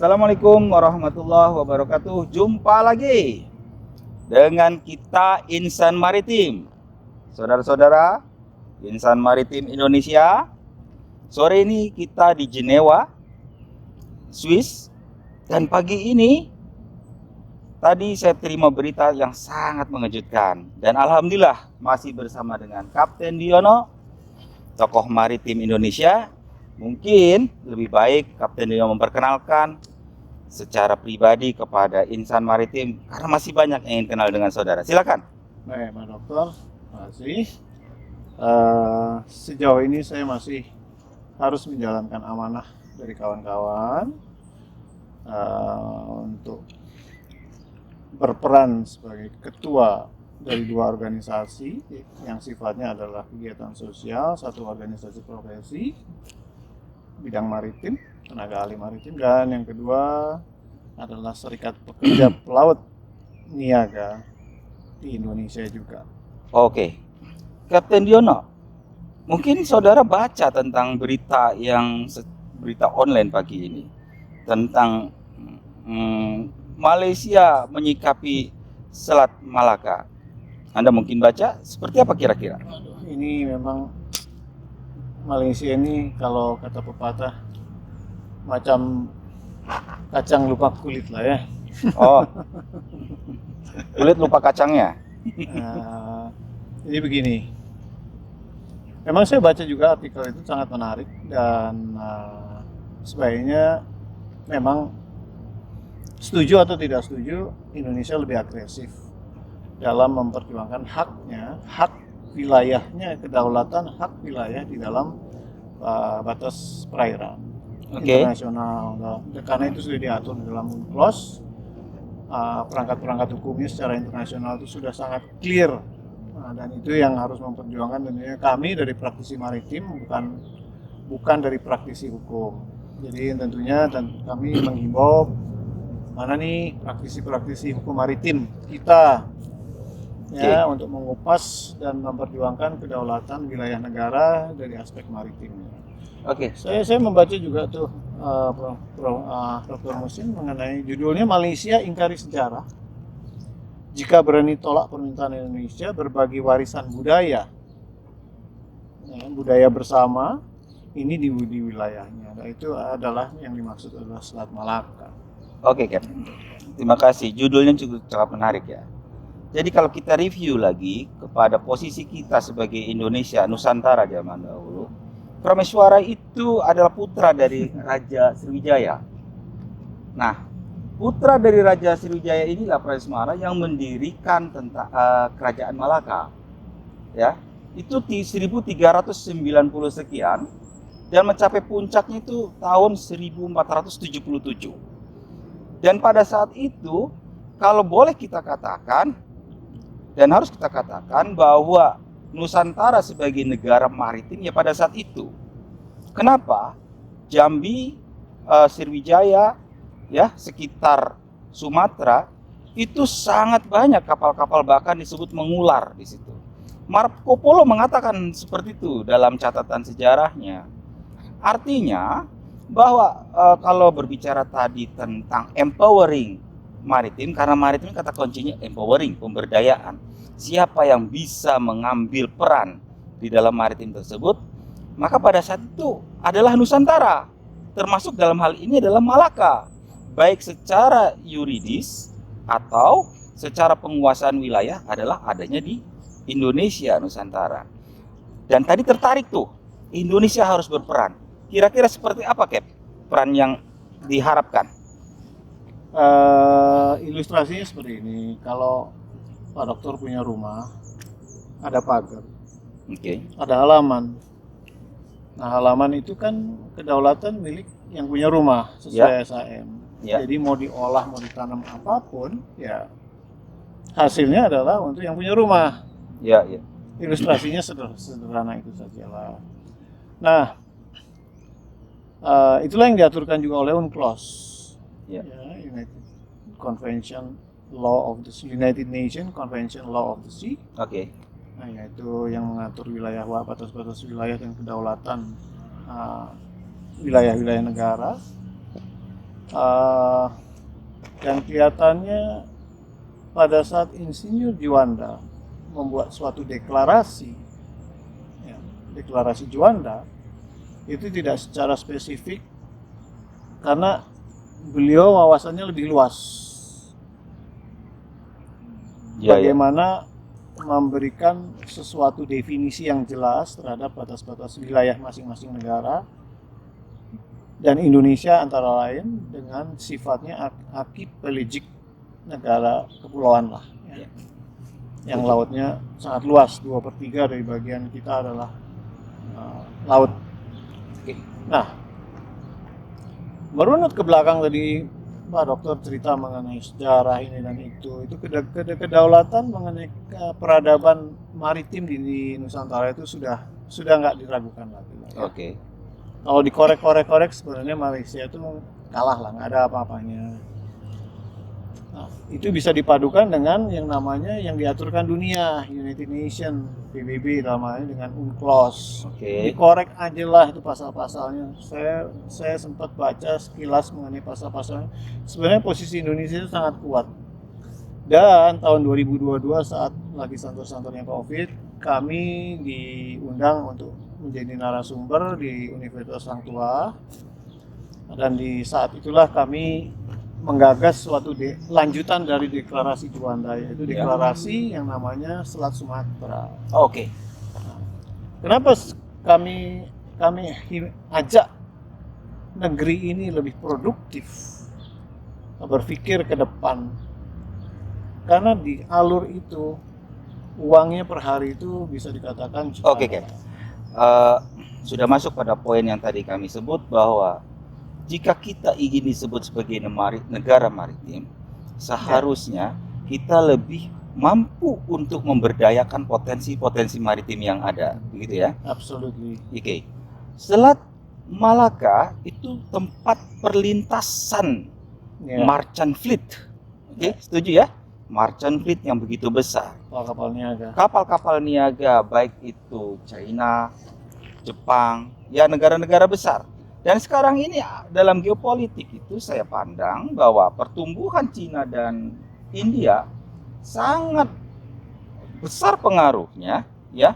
Assalamualaikum warahmatullahi wabarakatuh. Jumpa lagi dengan kita Insan Maritim. Saudara-saudara, Insan Maritim Indonesia. Sore ini kita di Jenewa, Swiss. Dan pagi ini tadi saya terima berita yang sangat mengejutkan. Dan alhamdulillah masih bersama dengan Kapten Diono, tokoh maritim Indonesia. Mungkin lebih baik Kapten Diono memperkenalkan secara pribadi kepada insan maritim karena masih banyak yang ingin kenal dengan saudara. Silakan. Baik, Pak Dokter, terima kasih. Sejauh ini saya masih harus menjalankan amanah dari kawan-kawan untuk berperan sebagai ketua dari dua organisasi yang sifatnya adalah kegiatan sosial, satu organisasi profesi bidang maritim, tenaga ahli maritim, dan yang kedua adalah Serikat Pekerja Pelaut Niaga di Indonesia juga. Oke, Kapten Diono, mungkin saudara baca tentang berita online pagi ini tentang Malaysia menyikapi Selat Malaka. Anda mungkin baca, seperti apa kira-kira? Aduh, ini memang Malaysia ini kalau kata pepatah macam kacang lupa kulit lah ya. Oh, kulit lupa kacangnya. Jadi begini, memang saya baca juga artikel itu sangat menarik dan sebaiknya memang setuju atau tidak setuju Indonesia lebih agresif dalam memperjuangkan haknya, hak wilayahnya, kedaulatan hak wilayah di dalam batas perairan internasional. Karena itu sudah diatur di dalam UNCLOS, perangkat-perangkat hukumnya secara internasional itu sudah sangat clear. Dan itu yang harus memperjuangkan tentunya kami dari praktisi maritim, bukan dari praktisi hukum. Jadi tentunya kami menghimbau mana nih praktisi-praktisi hukum maritim kita ya, untuk mengupas dan memperjuangkan kedaulatan wilayah negara dari aspek maritimnya. Oke. Saya membaca juga tuh Dr. Musin mengenai judulnya Malaysia Ingkari Sejarah. Jika berani tolak permintaan Indonesia berbagi warisan budaya, ya, budaya bersama ini di wilayahnya. Dan itu adalah yang dimaksud adalah Selat Malaka. Oke, Kapten. Terima kasih. Judulnya cukup sangat menarik ya. Jadi kalau kita review lagi kepada posisi kita sebagai Indonesia Nusantara zaman dahulu, Prameswara itu adalah putra dari Raja Sriwijaya. Nah, putra dari Raja Sriwijaya inilah Prameswara yang mendirikan kerajaan Malaka. Ya, itu di 1390 sekian dan mencapai puncaknya itu tahun 1477. Dan pada saat itu, kalau boleh kita katakan dan harus kita katakan bahwa Nusantara sebagai negara maritim ya pada saat itu. Kenapa? Jambi, Sriwijaya, ya sekitar Sumatera itu sangat banyak kapal-kapal, bahkan disebut mengular di situ. Marco Polo mengatakan seperti itu dalam catatan sejarahnya. Artinya bahwa kalau berbicara tadi tentang empowering maritim, karena maritim kata kuncinya empowering, pemberdayaan. Siapa yang bisa mengambil peran di dalam maritim tersebut, maka pada saat itu adalah Nusantara. Termasuk dalam hal ini adalah Malaka. Baik secara yuridis atau secara penguasaan wilayah adalah adanya di Indonesia Nusantara. Dan tadi tertarik tuh, Indonesia harus berperan. Kira-kira seperti apa, Cap? Peran yang diharapkan? Ilustrasinya seperti ini. Kalau Pak Dokter punya rumah, ada pagar, ada halaman. Nah, halaman itu kan kedaulatan milik yang punya rumah sesuai SAM. Jadi mau diolah, mau ditanam apapun, ya hasilnya adalah untuk yang punya rumah. Ilustrasinya sederhana itu sajalah. Nah, itulah yang diaturkan juga oleh UNCLOS, United Convention Law of the Sea, United Nations Convention Law of the Sea. Nah, yaitu yang mengatur wilayah, batas-batas wilayah dan kedaulatan wilayah-wilayah negara. Uh, dan kelihatannya pada saat Insinyur Juanda membuat suatu deklarasi, ya, deklarasi Juanda, itu tidak secara spesifik karena beliau wawasannya lebih luas. Ya, ya. Bagaimana memberikan sesuatu definisi yang jelas terhadap batas-batas wilayah masing-masing negara, dan Indonesia antara lain dengan sifatnya archipelagic, negara kepulauan lah, ya. Yang lautnya sangat luas, 2/3 dari bagian kita adalah laut. Nah, merunut ke belakang tadi Pak Dokter cerita mengenai sejarah ini dan itu kedaulatan mengenai peradaban maritim di Nusantara itu sudah nggak diragukan lagi. Ya. Oke. Kalau dikorek sebenarnya Malaysia itu kalah lah, nggak ada apa-apanya. Nah, itu bisa dipadukan dengan yang namanya yang diaturkan dunia, United Nations, PBB dalam hal ini dengan UNCLOS. Oke. Dikorek aja lah itu pasal-pasalnya. Saya sempat baca sekilas mengenai pasal-pasalnya. Sebenarnya posisi Indonesia itu sangat kuat. Dan tahun 2022 saat lagi santer-santernya COVID, kami diundang untuk menjadi narasumber di Universitas Hang Tuah, dan di saat itulah kami menggagas suatu lanjutan dari deklarasi Juanda, yaitu deklarasi yang namanya Selat Sumatera. Oke. Nah, kenapa kami ajak negeri ini lebih produktif, berpikir ke depan? Karena di alur itu uangnya per hari itu bisa dikatakan Oke. Sudah masuk pada poin yang tadi kami sebut bahwa jika kita ingin disebut sebagai negara maritim, seharusnya kita lebih mampu untuk memberdayakan potensi-potensi maritim yang ada, begitu ya? Absolutely. Oke. Selat Malaka itu tempat perlintasan merchant fleet. Oke, setuju ya? Merchant fleet yang begitu besar. Kapal-kapal niaga, baik itu China, Jepang, ya negara-negara besar. Dan sekarang ini dalam geopolitik itu saya pandang bahwa pertumbuhan China dan India sangat besar pengaruhnya, ya.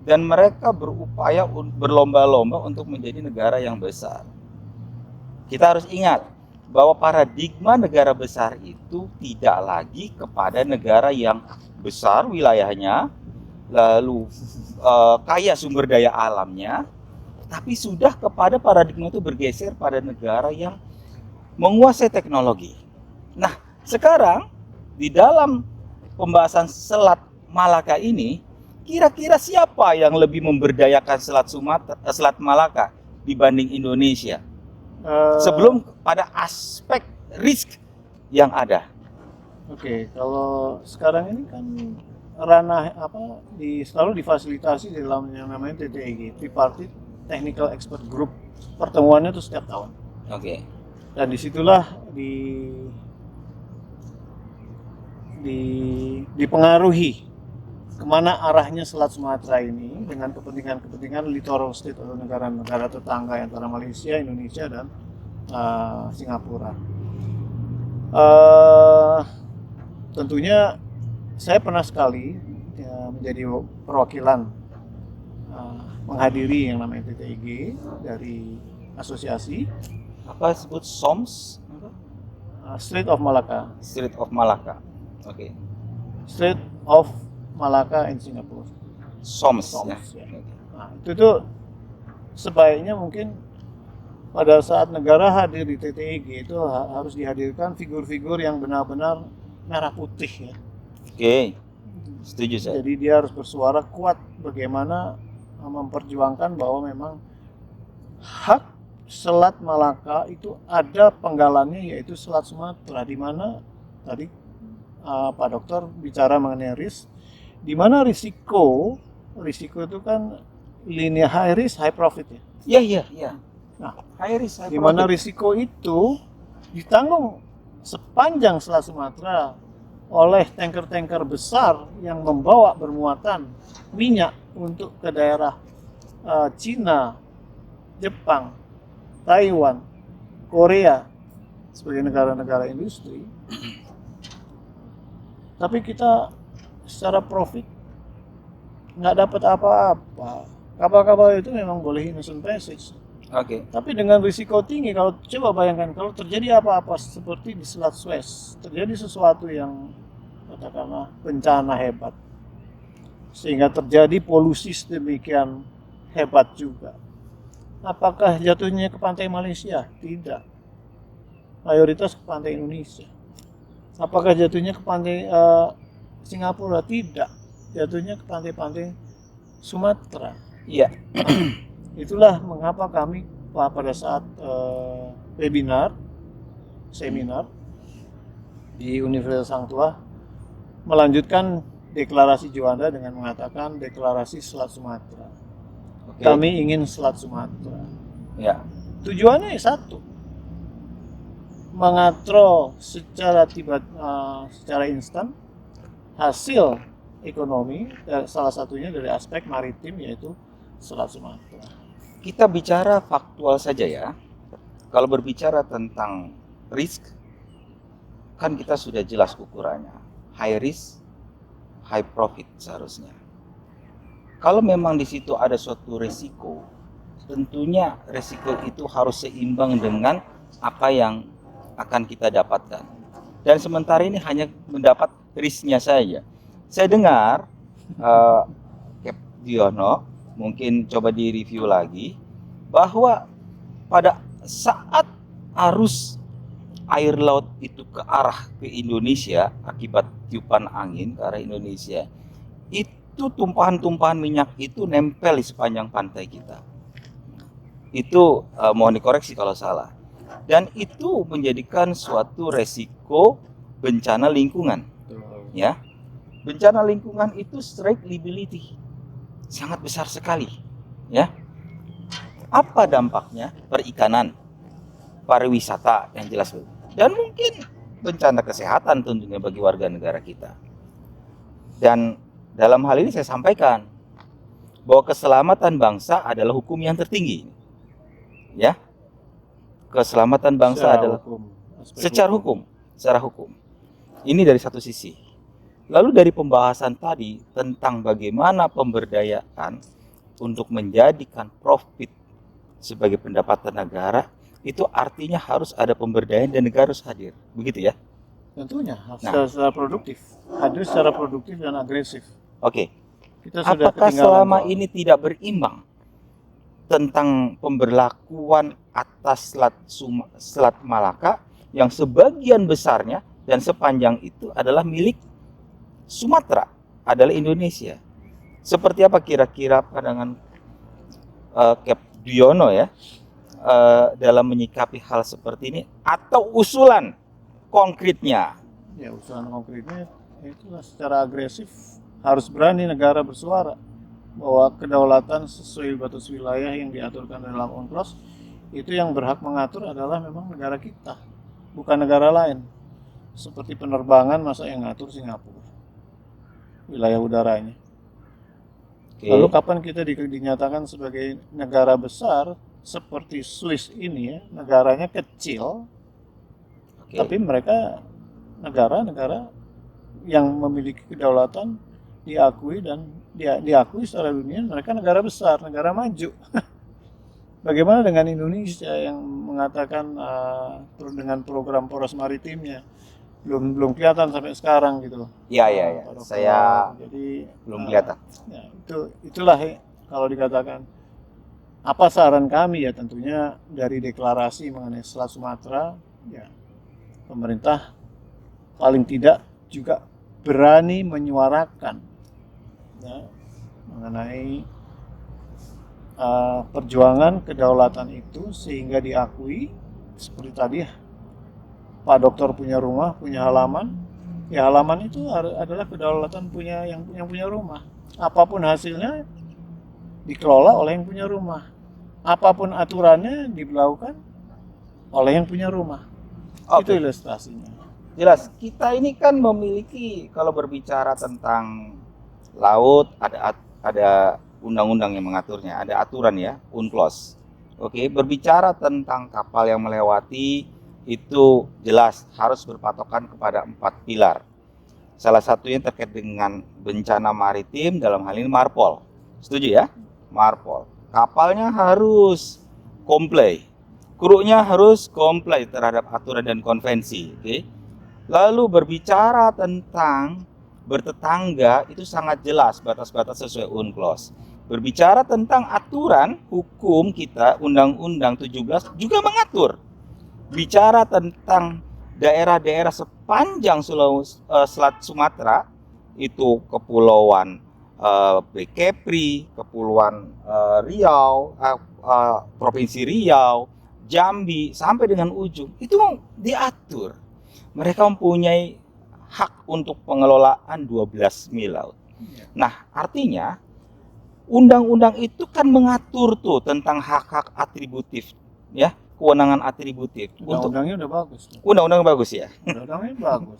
Dan mereka berupaya berlomba-lomba untuk menjadi negara yang besar. Kita harus ingat bahwa paradigma negara besar itu tidak lagi kepada negara yang besar wilayahnya, lalu kaya sumber daya alamnya, tapi sudah kepada paradigma itu bergeser pada negara yang menguasai teknologi. Nah, sekarang di dalam pembahasan Selat Malaka ini, kira-kira siapa yang lebih memberdayakan Selat Malaka dibanding Indonesia? Sebelum pada aspek risk yang ada. Oke, kalau sekarang ini kan ranah selalu difasilitasi di dalam yang namanya TTEG, Tripartite Technical Expert Group. Pertemuannya itu setiap tahun. Oke. Dan disitulah dipengaruhi kemana arahnya Selat Sumatera ini dengan kepentingan littoral state atau negara-negara tetangga antara Malaysia, Indonesia, dan Singapura. Tentunya saya pernah sekali menjadi perwakilan menghadiri yang namanya TTIG dari asosiasi. Apa disebut SOMS? Strait of Malacca. Strait of Malacca. Oke. Strait of Malacca in Singapura. SOMS ya. Nah, itu tuh sebaiknya mungkin pada saat negara hadir di TTIG itu harus dihadirkan figur-figur yang benar-benar merah putih ya. Oke. Setuju saya. Jadi dia harus bersuara kuat bagaimana memperjuangkan bahwa memang hak Selat Malaka itu ada penggalannya, yaitu Selat Sumatera, di mana tadi Pak Dokter bicara mengenai risk, di mana risiko itu kan linear high risk high profit ya. Iya. Nah, high risk high di mana risiko itu ditanggung sepanjang Selat Sumatera oleh tanker-tanker besar yang membawa bermuatan minyak untuk ke daerah Cina, Jepang, Taiwan, Korea, sebagai negara-negara industri, tapi kita secara profit nggak dapat apa-apa. Kapal-kapal itu memang boleh innocent passage, Oke. tapi dengan risiko tinggi. Kalau coba bayangkan kalau terjadi apa-apa seperti di Selat Suez, terjadi sesuatu yang katakanlah bencana hebat, sehingga terjadi polusi sedemikian hebat juga. Apakah jatuhnya ke pantai Malaysia? Tidak. Mayoritas ke pantai Indonesia. Apakah jatuhnya ke pantai Singapura? Tidak. Jatuhnya ke pantai-pantai Sumatera. Iya. Itulah mengapa kami pada saat seminar di Universitas Hang Tuah melanjutkan deklarasi Juanda dengan mengatakan deklarasi Selat Sumatera. Oke. Kami ingin Selat Sumatera. Ya. Tujuannya satu, mengatrol secara secara instan hasil ekonomi, salah satunya dari aspek maritim yaitu Selat Sumatera. Kita bicara faktual saja ya. Kalau berbicara tentang risk, kan kita sudah jelas ukurannya. High risk, high profit seharusnya. Kalau memang di situ ada suatu resiko, tentunya resiko itu harus seimbang dengan apa yang akan kita dapatkan. Dan sementara ini hanya mendapat risknya saja. Saya dengar Cap Diono, mungkin coba direview lagi, bahwa pada saat arus air laut itu ke arah ke Indonesia akibat tiupan angin ke arah Indonesia, itu tumpahan-tumpahan minyak itu nempel di sepanjang pantai kita. Itu mohon dikoreksi kalau salah. Dan itu menjadikan suatu resiko bencana lingkungan. Ya, bencana lingkungan itu strike liability sangat besar sekali. Ya, apa dampaknya? Perikanan, pariwisata yang jelas, dan mungkin bencana kesehatan tentunya bagi warga negara kita. Dan dalam hal ini saya sampaikan bahwa keselamatan bangsa adalah hukum yang tertinggi. Ya, keselamatan bangsa adalah secara hukum. Ini dari satu sisi. Lalu dari pembahasan tadi tentang bagaimana pemberdayaan untuk menjadikan profit sebagai pendapatan negara, itu artinya harus ada pemberdayaan dan negara harus hadir. Begitu ya? Tentunya secara produktif. Hadir secara produktif dan agresif. Oke. Kita sudah apakah selama ini tidak berimbang tentang pemberlakuan atas Selat Malaka yang sebagian besarnya dan sepanjang itu adalah milik Sumatera, adalah Indonesia? Seperti apa kira-kira pandangan Cap Diono ya dalam menyikapi hal seperti ini, atau usulan konkretnya? Ya, usulan konkretnya itulah secara agresif harus berani negara bersuara bahwa kedaulatan sesuai batas wilayah yang diaturkan dalam UNCLOS itu yang berhak mengatur adalah memang negara kita, bukan negara lain. Seperti penerbangan, masa yang ngatur Singapura wilayah udaranya. Lalu kapan kita dinyatakan sebagai negara besar seperti Swiss ini ya, negaranya kecil, tapi mereka negara-negara yang memiliki kedaulatan diakui dan diakui secara dunia, mereka negara besar, negara maju. Bagaimana dengan Indonesia yang mengatakan dengan program poros maritimnya belum kelihatan sampai sekarang gitu. Ya. Saya jadi belum kelihatan. Ya, itulah kalau dikatakan apa saran kami ya, tentunya dari deklarasi mengenai Selat Sumatera ya, pemerintah paling tidak juga berani menyuarakan ya, mengenai perjuangan kedaulatan itu sehingga diakui seperti tadi ya, Pak Dokter punya rumah, punya halaman, ya halaman itu adalah kedaulatan yang punya rumah. Apapun hasilnya dikelola oleh yang punya rumah. Apapun aturannya diberlakukan oleh yang punya rumah. Itu ilustrasinya. Jelas, kita ini kan memiliki, kalau berbicara tentang laut, ada undang-undang yang mengaturnya, ada aturan ya, UNCLOS. Oke, berbicara tentang kapal yang melewati itu jelas harus berpatokan kepada 4 pilar. Salah satunya terkait dengan bencana maritim, dalam hal ini MARPOL. Setuju ya? MARPOL. Kapalnya harus comply. Krunya harus comply terhadap aturan dan konvensi. Oke? Lalu berbicara tentang bertetangga itu sangat jelas batas-batas sesuai UNCLOS. Berbicara tentang aturan hukum kita, Undang-Undang 17 juga mengatur. Bicara tentang daerah-daerah sepanjang Selat Sumatera, itu Kepulauan Kepri, Kepulauan Riau, Provinsi Riau, Jambi, sampai dengan ujung, itu diatur. Mereka mempunyai hak untuk pengelolaan 12 mil laut. Nah, artinya undang-undang itu kan mengatur tuh tentang hak-hak atributif, ya, kewenangan atributif. Undang-undangnya udah bagus. Undang-undang bagus ya. Undang-undangnya bagus.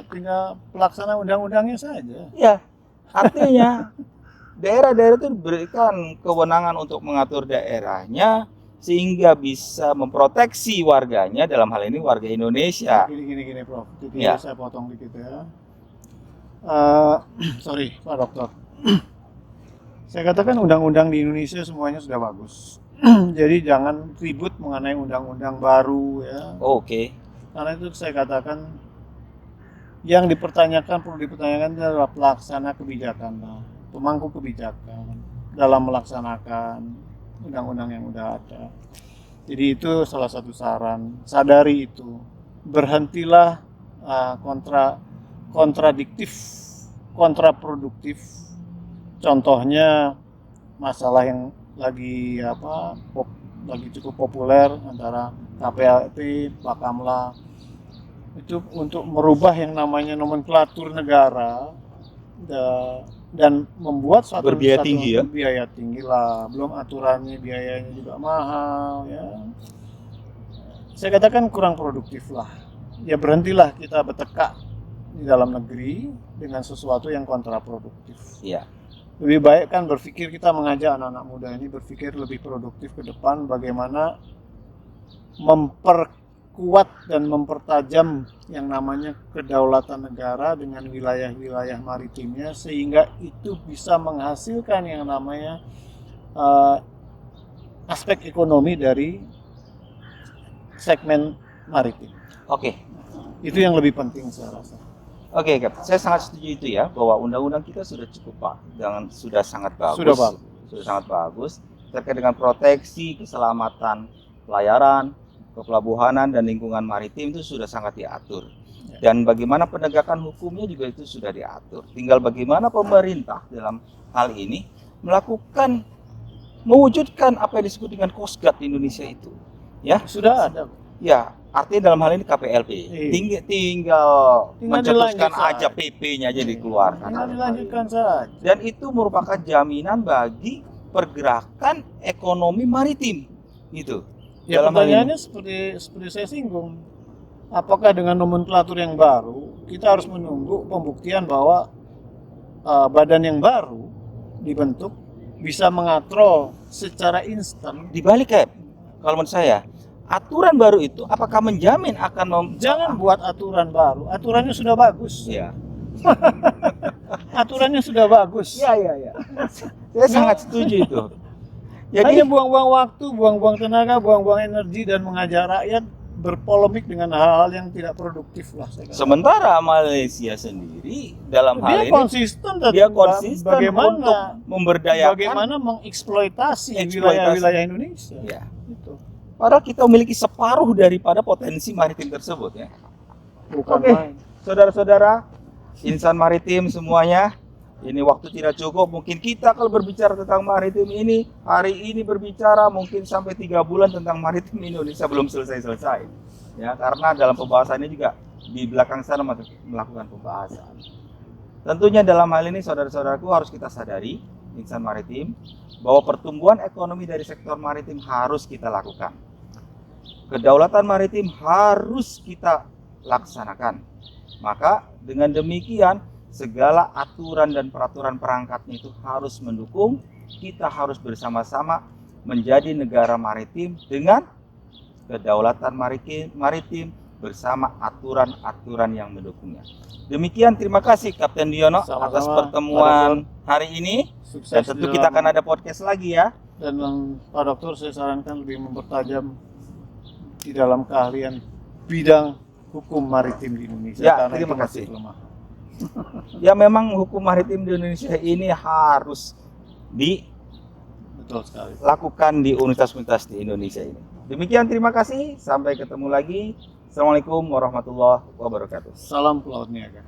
Tinggal pelaksana undang-undangnya saja. Ya, artinya daerah-daerah itu diberikan kewenangan untuk mengatur daerahnya sehingga bisa memproteksi warganya, dalam hal ini warga Indonesia. Gini Prof. Jadi Ya. saya potong dikit ya. Sorry Pak Dokter. Saya katakan undang-undang di Indonesia semuanya sudah bagus. Jadi jangan ribut mengenai undang-undang baru ya. Oke. Karena itu saya katakan yang perlu dipertanyakan adalah pelaksana kebijakan, pemangku kebijakan dalam melaksanakan undang-undang yang udah ada. Jadi itu salah satu saran. Sadari itu. Berhentilah kontradiktif, kontraproduktif. Contohnya masalah yang lagi cukup populer antara KPLT, Bakamla, itu untuk merubah yang namanya nomenklatur negara dan membuat Berbiaya tinggi ya? Biaya tinggi lah, belum aturannya biayanya juga mahal ya. Saya katakan kurang produktif lah. Ya berhentilah kita bertekak di dalam negeri dengan sesuatu yang kontraproduktif. Iya. Lebih baik kan berpikir, kita mengajak anak-anak muda ini berpikir lebih produktif ke depan, bagaimana memperkuat dan mempertajam yang namanya kedaulatan negara dengan wilayah-wilayah maritimnya, sehingga itu bisa menghasilkan yang namanya aspek ekonomi dari segmen maritim. Oke. Itu yang lebih penting saya rasa. Oke, Kap. Saya sangat setuju itu ya, bahwa undang-undang kita sudah cukup Pak, dan sudah sangat bagus. Sudah sangat bagus terkait dengan proteksi keselamatan pelayaran, kepelabuhanan dan lingkungan maritim itu sudah sangat diatur. Dan bagaimana penegakan hukumnya juga itu sudah diatur. Tinggal bagaimana pemerintah dalam hal ini mewujudkan apa yang disebut dengan Coast Guard di Indonesia itu. Ya, sudah ada. Ya, artinya dalam hal ini KPLP. Tinggal mencetuskan aja PP-nya aja dikeluarkan. Tinggal dilanjutkan saja. Dan itu merupakan jaminan bagi pergerakan ekonomi maritim. Gitu. Ya, pertanyaannya seperti saya singgung. Apakah dengan nomenklatur yang baru kita harus menunggu pembuktian bahwa badan yang baru dibentuk bisa mengatur secara instan? Dibalik, kalau menurut saya, aturan baru itu apakah menjamin akan Jangan buat aturan baru. Aturannya sudah bagus. Iya. Aturannya sudah bagus. Iya. Saya sangat setuju itu. Jadi hanya buang-buang waktu, buang-buang tenaga, buang-buang energi dan mengajak rakyat berpolemik dengan hal-hal yang tidak produktif lah. Sementara Malaysia sendiri dalam hal ini konsisten bagaimana untuk memberdayakan, bagaimana mengeksploitasi wilayah-wilayah Indonesia. Ya. Itu. Padahal kita memiliki separuh daripada potensi maritim tersebut ya. Oke, saudara-saudara, insan maritim semuanya, ini waktu tidak cukup. Mungkin kita kalau berbicara tentang maritim ini, hari ini berbicara mungkin sampai 3 bulan tentang maritim Indonesia belum selesai-selesai. Ya, karena dalam pembahasannya juga di belakang sana masih melakukan pembahasan. Tentunya dalam hal ini saudara-saudaraku harus kita sadari, insan maritim, bahwa pertumbuhan ekonomi dari sektor maritim harus kita lakukan. Kedaulatan maritim harus kita laksanakan. Maka dengan demikian segala aturan dan peraturan perangkatnya itu harus mendukung. Kita harus bersama-sama menjadi negara maritim dengan kedaulatan maritim bersama aturan-aturan yang mendukungnya. Demikian, terima kasih Kapten Diono Sama-sama, atas pertemuan hari ini. Sukses Dan tentu di kita dalam- akan ada podcast lagi ya. Dan Pak Dokter saya sarankan lebih mempertajam di dalam keahlian bidang hukum maritim di Indonesia Ya, karena terima itu masih kasih. lemah. Ya memang hukum maritim di Indonesia ini harus Betul sekali. dilakukan di universitas-universitas di Indonesia ini. Demikian, terima kasih. Sampai ketemu lagi. Assalamualaikum warahmatullahi wabarakatuh. Salam Pelaut Niaga.